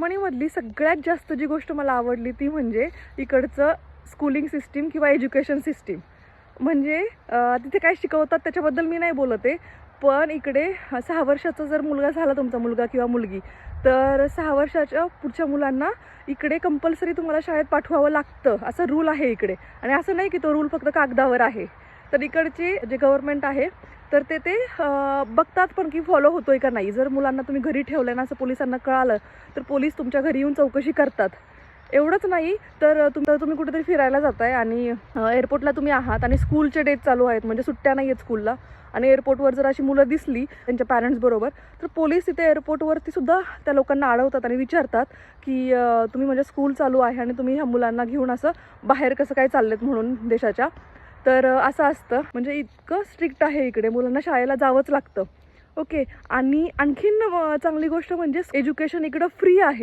जर्मनीमधली सगळ्यात जास्त जी गोष्ट मला आवडली ती म्हणजे इकडचं स्कूलिंग सिस्टीम किंवा एज्युकेशन सिस्टीम. म्हणजे तिथे काय शिकवतात त्याच्याबद्दल मी नाही बोलत आहे, पण इकडे 6 वर्षाचा जर मुलगा झाला तुमचा मुलगा किंवा मुलगी, तर 6 वर्षाच्या पुढच्या मुलांना इकडे कंपल्सरी तुम्हाला शाळेत पाठवावं लागतं, असं रूल आहे इकडे. आणि असं नाही की तो रूल फक्त कागदावर आहे. तर इकडचे जे गव्हर्नमेंट आहे तर ते बघतात पण की फॉलो होतोय का नाही. जर मुलांना तुम्ही घरी ठेवलं ना असं पोलिसांना कळालं तर पोलीस तुमच्या घरी येऊन चौकशी करतात. एवढंच नाही तर तुम्ही कुठेतरी फिरायला जाताय आणि एअरपोर्टला तुम्ही आहात आणि स्कूलचे डेज चालू आहेत, म्हणजे सुट्ट्या नाही आहेत स्कूलला, आणि एअरपोर्टवर जर अशी मुलं दिसली त्यांच्या पॅरेंट्स बरोबर, तर पोलीस तिथे एअरपोर्टवरती सुद्धा त्या लोकांना अडवतात आणि विचारतात की तुम्ही म्हणजे स्कूल चालू आहे आणि तुम्ही ह्या मुलांना घेऊन असं बाहेर कसं काय चाललेत म्हणून देशाच्या. तर असं असतं, म्हणजे इतकं स्ट्रिक्ट आहे इकडे, मुलांना शाळेला जावंच लागतं. ओके. आणि आणखीन चांगली गोष्ट म्हणजे एज्युकेशन इकडं फ्री आहे.